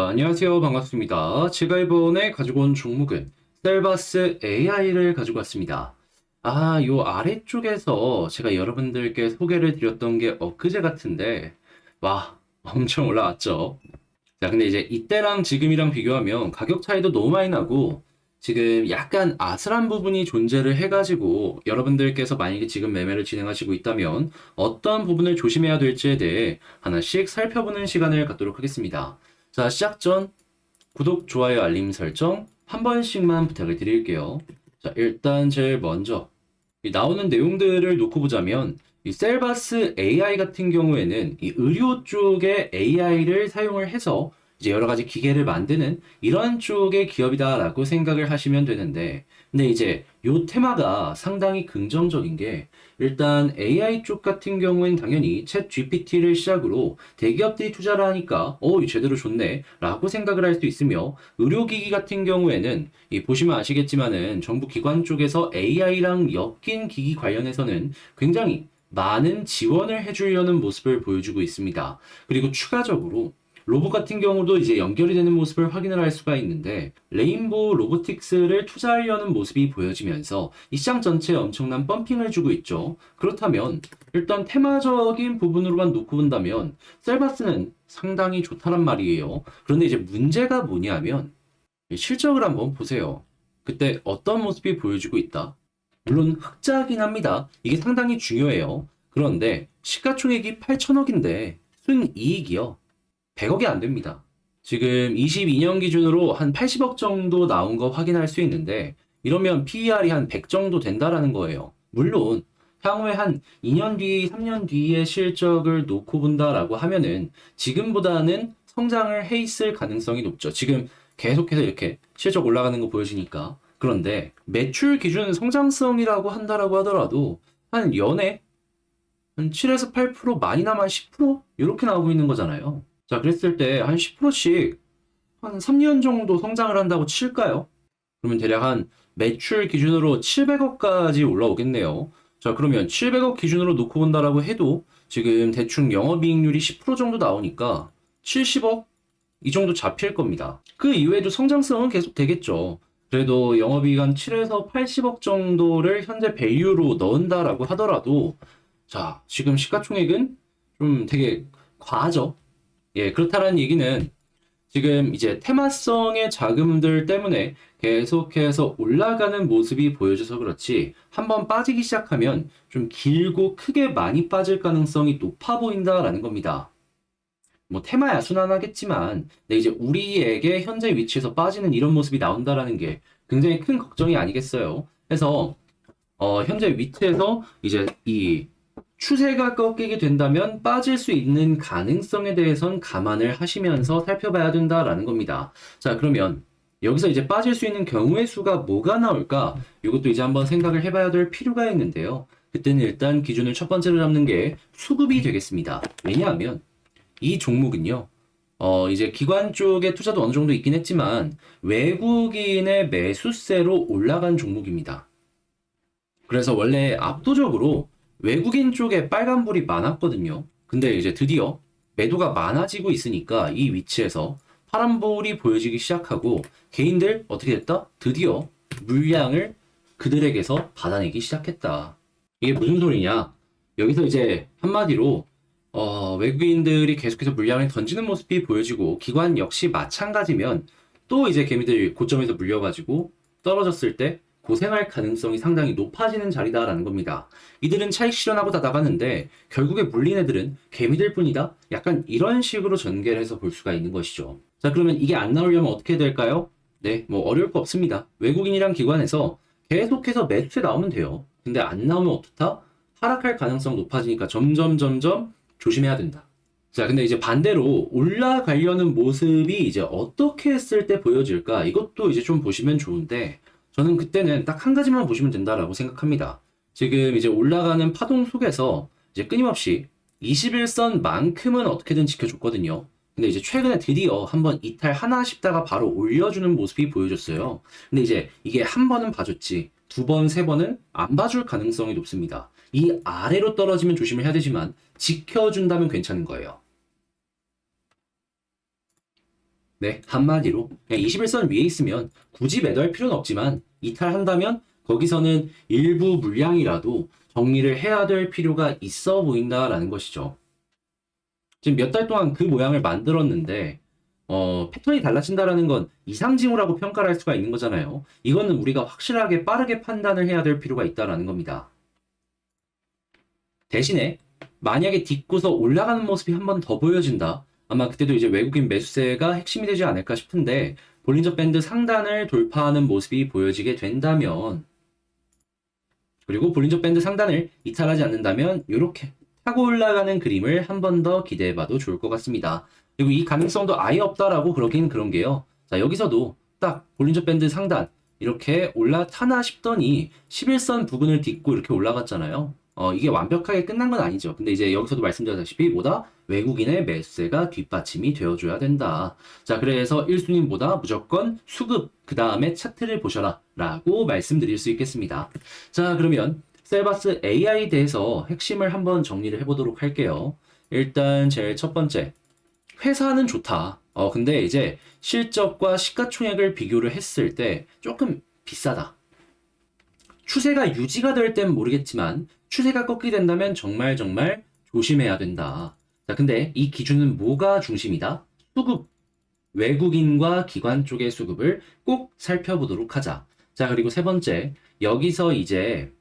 자, 안녕하세요. 반갑습니다. 제가 이번에 가지고 온 종목은 셀바스 AI를 가지고 왔습니다. 요 아래쪽에서 제가 여러분들께 소개를 드렸던 게 엊그제 같은데, 와, 엄청 올라왔죠. 자, 근데 이제 이때랑 지금이랑 비교하면 가격 차이도 너무 많이 나고, 지금 약간 아슬한 부분이 존재를 해가지고, 여러분들께서 만약에 지금 매매를 진행하시고 있다면, 어떤 부분을 조심해야 될지에 대해 하나씩 살펴보는 시간을 갖도록 하겠습니다. 자, 시작 전 구독, 좋아요, 알림 설정 한 번씩만 부탁을 드릴게요. 자, 일단 제일 먼저 이 나오는 내용들을 놓고 보자면 이 셀바스 AI 같은 경우에는 이 의료 쪽의 AI를 사용을 해서 이제 여러 가지 기계를 만드는 이런 쪽의 기업이다라고 생각을 하시면 되는데, 근데 이제 요 테마가 상당히 긍정적인 게, 일단 AI 쪽 같은 경우엔 당연히 챗 GPT를 시작으로 대기업들이 투자를 하니까 이거 제대로 좋네 라고 생각을 할 수 있으며, 의료기기 같은 경우에는 이 보시면 아시겠지만은 정부 기관 쪽에서 AI랑 엮인 기기 관련해서는 굉장히 많은 지원을 해주려는 모습을 보여주고 있습니다. 그리고 추가적으로 로봇 같은 경우도 이제 연결이 되는 모습을 확인을 할 수가 있는데, 레인보우 로보틱스를 투자하려는 모습이 보여지면서 이 시장 전체에 엄청난 펌핑을 주고 있죠. 그렇다면 일단 테마적인 부분으로만 놓고 본다면 셀바스는 상당히 좋다란 말이에요. 그런데 이제 문제가 뭐냐면 실적을 한번 보세요. 그때 어떤 모습이 보여지고 있다? 물론 흑자긴 합니다. 이게 상당히 중요해요. 그런데 시가총액이 8천억인데 순이익이요. 100억이 안 됩니다. 지금 22년 기준으로 한 80억 정도 나온 거 확인할 수 있는데, 이러면 PER이 한 100 정도 된다라는 거예요. 물론 향후에 한 2년 뒤, 3년 뒤의 실적을 놓고 본다라고 하면은 지금보다는 성장을 해 있을 가능성이 높죠. 지금 계속해서 이렇게 실적 올라가는 거 보여지니까. 그런데 매출 기준 성장성이라고 한다라고 하더라도 한 연에 한 7에서 8%, 많이나마 한 10% 이렇게 나오고 있는 거잖아요. 자, 그랬을 때 한 10%씩 한 3년 정도 성장을 한다고 칠까요? 그러면 대략 한 매출 기준으로 700억까지 올라오겠네요. 자, 그러면 700억 기준으로 놓고 본다라고 해도 지금 대충 영업이익률이 10% 정도 나오니까 70억 이 정도 잡힐 겁니다. 그 이후에도 성장성은 계속 되겠죠. 그래도 영업이익 한 7에서 80억 정도를 현재 밸류로 넣은다라고 하더라도, 자, 지금 시가총액은 좀 되게 과하죠. 예, 그렇다는 얘기는 지금 이제 테마성의 자금들 때문에 계속해서 올라가는 모습이 보여져서 그렇지, 한번 빠지기 시작하면 좀 길고 크게 많이 빠질 가능성이 높아 보인다라는 겁니다. 뭐 테마야 순환하겠지만, 근데 이제 우리에게 현재 위치에서 빠지는 이런 모습이 나온다라는 게 굉장히 큰 걱정이 아니겠어요. 그래서 현재 위치에서 이제 이 추세가 꺾이게 된다면 빠질 수 있는 가능성에 대해선 감안을 하시면서 살펴봐야 된다라는 겁니다. 자, 그러면 여기서 이제 빠질 수 있는 경우의 수가 뭐가 나올까? 이것도 이제 한번 생각을 해봐야 될 필요가 있는데요. 그때는 일단 기준을 첫 번째로 잡는 게 수급이 되겠습니다. 왜냐하면 이 종목은요, 이제 기관 쪽에 투자도 어느 정도 있긴 했지만 외국인의 매수세로 올라간 종목입니다. 그래서 원래 압도적으로 외국인 쪽에 빨간불이 많았거든요. 근데 이제 드디어 매도가 많아지고 있으니까 이 위치에서 파란불이 보여지기 시작하고, 개인들 어떻게 됐다? 드디어 물량을 그들에게서 받아내기 시작했다. 이게 무슨 소리냐? 여기서 이제 한마디로 외국인들이 계속해서 물량을 던지는 모습이 보여지고, 기관 역시 마찬가지면 또 이제 개미들이 고점에서 물려가지고 떨어졌을 때 고생할 가능성이 상당히 높아지는 자리다라는 겁니다. 이들은 차익 실현하고 다 나갔는데 결국에 물린 애들은 개미들 뿐이다? 약간 이런 식으로 전개를 해서 볼 수가 있는 것이죠. 자, 그러면 이게 안 나오려면 어떻게 될까요? 네, 뭐 어려울 거 없습니다. 외국인이랑 기관에서 계속해서 매수에 나오면 돼요. 근데 안 나오면 어떻다? 하락할 가능성 높아지니까 점점 조심해야 된다. 자, 근데 이제 반대로 올라가려는 모습이 이제 어떻게 했을 때 보여질까? 이것도 이제 좀 보시면 좋은데, 저는 그때는 딱 한 가지만 보시면 된다라고 생각합니다. 지금 이제 올라가는 파동 속에서 이제 끊임없이 21선만큼은 어떻게든 지켜줬거든요. 근데 이제 최근에 드디어 한번 이탈 하나 싶다가 바로 올려주는 모습이 보여줬어요. 근데 이제 이게 한 번은 봐줬지, 두 번, 세 번은 안 봐줄 가능성이 높습니다. 이 아래로 떨어지면 조심을 해야 되지만 지켜준다면 괜찮은 거예요. 네, 한마디로 그냥 21선 위에 있으면 굳이 매도할 필요는 없지만 이탈한다면 거기서는 일부 물량이라도 정리를 해야 될 필요가 있어 보인다라는 것이죠. 지금 몇 달 동안 그 모양을 만들었는데 패턴이 달라진다라는 건 이상징후라고 평가를 할 수가 있는 거잖아요. 이거는 우리가 확실하게 빠르게 판단을 해야 될 필요가 있다라는 겁니다. 대신에 만약에 딛고서 올라가는 모습이 한 번 더 보여진다. 아마 그때도 이제 외국인 매수세가 핵심이 되지 않을까 싶은데 볼린저 밴드 상단을 돌파하는 모습이 보여지게 된다면 그리고 볼린저 밴드 상단을 이탈하지 않는다면 이렇게 타고 올라가는 그림을 한 번 더 기대해봐도 좋을 것 같습니다. 그리고 이 가능성도 아예 없다라고 그러긴 그런 게요. 자, 여기서도 딱 볼린저 밴드 상단 이렇게 올라타나 싶더니 11선 부근을 딛고 이렇게 올라갔잖아요. 이게 완벽하게 끝난 건 아니죠. 근데 이제 여기서도 말씀드렸다시피 뭐다? 외국인의 매수세가 뒷받침이 되어줘야 된다. 자, 그래서 1순위보다 무조건 수급, 그 다음에 차트를 보셔라 라고 말씀드릴 수 있겠습니다. 자, 그러면 셀바스 AI에 대해서 핵심을 한번 정리를 해보도록 할게요. 일단 제일 첫 번째, 회사는 좋다. 근데 이제 실적과 시가총액을 비교를 했을 때 조금 비싸다. 추세가 유지가 될 땐 모르겠지만 추세가 꺾이게 된다면 정말 정말 조심해야 된다. 자, 근데 이 기준은 뭐가 중심이다? 수급, 외국인과 기관 쪽의 수급을 꼭 살펴보도록 하자. 자, 그리고 세 번째, 여기서 이제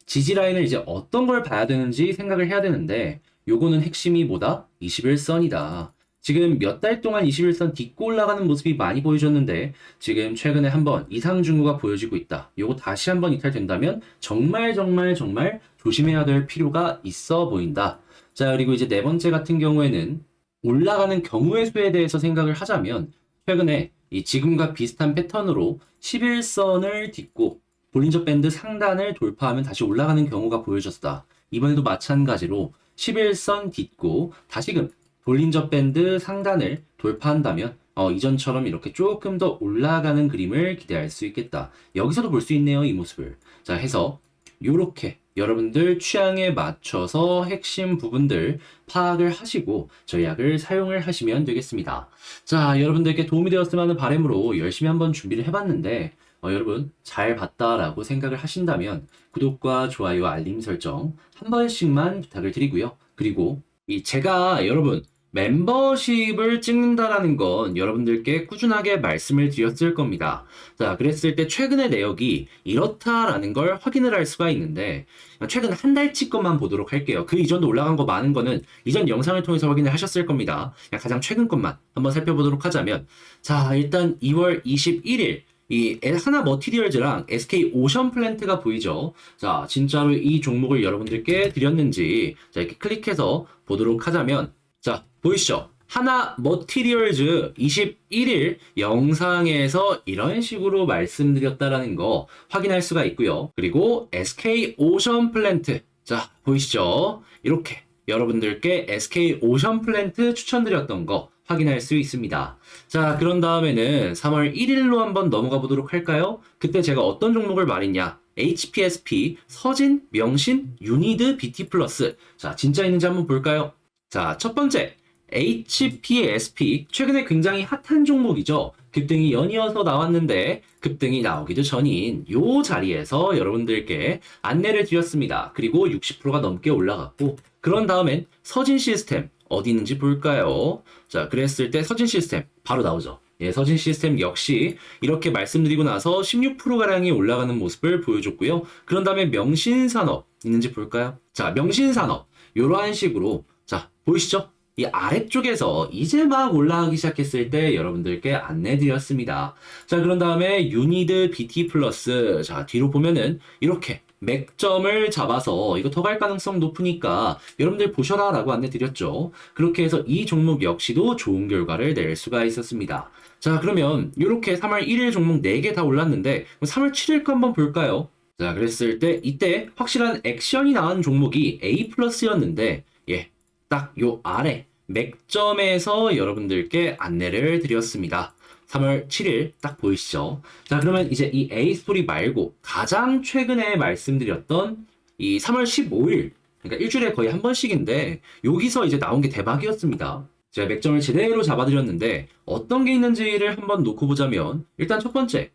지지라인을 이제 어떤 걸 봐야 되는지 생각을 해야 되는데 요거는 핵심이 뭐다? 21선이다. 지금 몇 달 동안 21선 딛고 올라가는 모습이 많이 보여줬는데 지금 최근에 한번 이상 징후가 보여지고 있다. 요거 다시 한번 이탈된다면 정말 정말 정말 조심해야 될 필요가 있어 보인다. 자, 그리고 이제 네 번째 같은 경우에는 올라가는 경우의 수에 대해서 생각을 하자면 최근에 이 지금과 비슷한 패턴으로 11선을 딛고 볼린저 밴드 상단을 돌파하면 다시 올라가는 경우가 보여졌다. 이번에도 마찬가지로 11선 딛고 다시금 볼린저 밴드 상단을 돌파한다면 이전처럼 이렇게 조금 더 올라가는 그림을 기대할 수 있겠다. 여기서도 볼 수 있네요, 이 모습을. 자, 해서 요렇게 여러분들 취향에 맞춰서 핵심 부분들 파악을 하시고 전략을 사용을 하시면 되겠습니다. 자, 여러분들께 도움이 되었으면 하는 바람으로 열심히 한번 준비를 해봤는데 여러분 잘 봤다라고 생각을 하신다면 구독과 좋아요, 알림 설정 한 번씩만 부탁을 드리고요. 그리고 제가 여러분 멤버십을 찍는다라는 건 여러분들께 꾸준하게 말씀을 드렸을 겁니다. 자, 그랬을 때 최근의 내역이 이렇다라는 걸 확인을 할 수가 있는데 최근 한 달치 것만 보도록 할게요. 그 이전도 올라간 거 많은 거는 이전 영상을 통해서 확인을 하셨을 겁니다. 그냥 가장 최근 것만 한번 살펴보도록 하자면 자, 일단 2월 21일 이 하나 머티리얼즈랑 SK 오션 플랜트가 보이죠? 자, 진짜로 이 종목을 여러분들께 드렸는지 자, 이렇게 클릭해서 보도록 하자면 자, 보이시죠? 하나 머티리얼즈 21일 영상에서 이런 식으로 말씀드렸다라는 거 확인할 수가 있고요. 그리고 SK 오션 플랜트 자, 보이시죠? 이렇게 여러분들께 SK 오션 플랜트 추천드렸던 거 확인할 수 있습니다. 자, 그런 다음에는 3월 1일로 한번 넘어가 보도록 할까요? 그때 제가 어떤 종목을 말했냐? HPSP, 서진, 명신, 유니드, BT 플러스. 자, 진짜 있는지 한번 볼까요? 자, 첫 번째. HPSP. 최근에 굉장히 핫한 종목이죠. 급등이 연이어서 나왔는데 급등이 나오기도 전인 요 자리에서 여러분들께 안내를 드렸습니다. 그리고 60%가 넘게 올라갔고 그런 다음엔 서진 시스템 어디 있는지 볼까요? 자, 그랬을 때 서진 시스템 바로 나오죠. 예, 서진 시스템 역시 이렇게 말씀드리고 나서 16%가량이 올라가는 모습을 보여줬고요. 그런 다음에 명신산업 있는지 볼까요? 자, 명신산업 이러한 식으로 자, 보이시죠? 이 아래쪽에서 이제 막 올라가기 시작했을 때 여러분들께 안내드렸습니다. 자, 그런 다음에 유니드 BT 플러스 자, 뒤로 보면은 이렇게 맥점을 잡아서 이거 더 갈 가능성 높으니까 여러분들 보셔라 라고 안내 드렸죠. 그렇게 해서 이 종목 역시도 좋은 결과를 낼 수가 있었습니다. 자, 그러면 이렇게 3월 1일 종목 4개 다 올랐는데 3월 7일 거 한번 볼까요? 자, 그랬을 때 이때 확실한 액션이 나온 종목이 A 플러스였는데 예, 딱 요 아래 맥점에서 여러분들께 안내를 드렸습니다. 3월 7일 딱 보이시죠? 자, 그러면 이제 이 A 스토리 말고 가장 최근에 말씀드렸던 이 3월 15일, 그러니까 일주일에 거의 한 번씩인데 여기서 이제 나온 게 대박이었습니다. 제가 맥점을 제대로 잡아드렸는데 어떤 게 있는지를 한번 놓고 보자면 일단 첫 번째,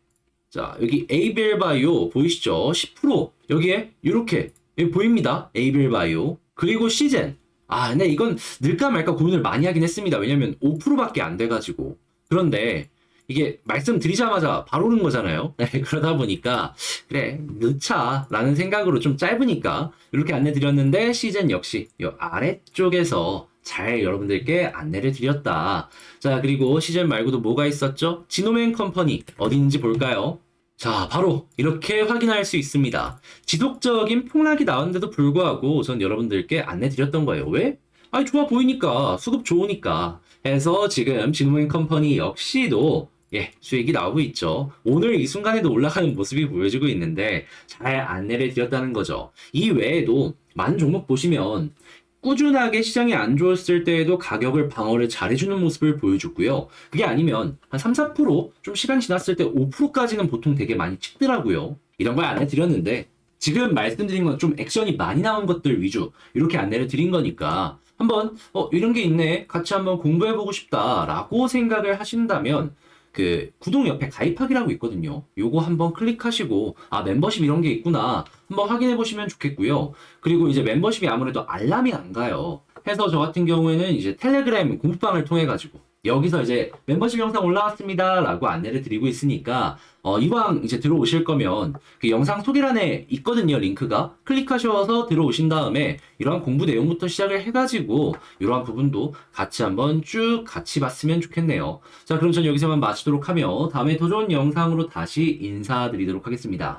자 여기 에이벨 바이오 보이시죠? 10% 여기에 이렇게 여기 보입니다. 에이벨 바이오 그리고 시젠. 아 근데 이건 늘까 말까 고민을 많이 하긴 했습니다. 왜냐면 5%밖에 안 돼가지고. 그런데 이게 말씀드리자마자 바로 오른 거잖아요. 네, 그러다 보니까 그래 넣자라는 생각으로 좀 짧으니까 이렇게 안내 드렸는데 시즌 역시 이 아래쪽에서 잘 여러분들께 안내를 드렸다. 자 그리고 시즌 말고도 뭐가 있었죠? 지노맨 컴퍼니 어디인지 볼까요? 자 바로 이렇게 확인할 수 있습니다. 지속적인 폭락이 나왔는데도 불구하고 전 여러분들께 안내 드렸던 거예요. 왜? 아니 좋아 보이니까 수급 좋으니까 해서 지금 지노맨 컴퍼니 역시도 수익이 나오고 있죠. 오늘 이 순간에도 올라가는 모습이 보여지고 있는데 잘 안내를 드렸다는 거죠. 이 외에도 많은 종목 보시면 꾸준하게 시장이 안 좋았을 때에도 가격을 방어를 잘해주는 모습을 보여줬고요. 그게 아니면 한 3, 4%좀 시간 지났을 때 5%까지는 보통 되게 많이 찍더라고요. 이런 걸 안내드렸는데 지금 말씀드린 건 좀 액션이 많이 나온 것들 위주 이렇게 안내를 드린 거니까 한번 이런 게 있네 같이 한번 공부해보고 싶다라고 생각을 하신다면 그 구독 옆에 가입하기라고 있거든요. 요거 한번 클릭하시고 아 멤버십 이런 게 있구나 한번 확인해 보시면 좋겠고요. 그리고 이제 멤버십이 아무래도 알람이 안 가요. 해서 저 같은 경우에는 이제 텔레그램 공부방을 통해 가지고 여기서 이제 멤버십 영상 올라왔습니다 라고 안내를 드리고 있으니까 이왕 이제 들어오실 거면 그 영상 소개란에 있거든요 링크가 클릭하셔서 들어오신 다음에 이러한 공부 내용부터 시작을 해가지고 이러한 부분도 같이 한번 쭉 같이 봤으면 좋겠네요. 자 그럼 전 여기서만 마치도록 하며 다음에 더 좋은 영상으로 다시 인사드리도록 하겠습니다.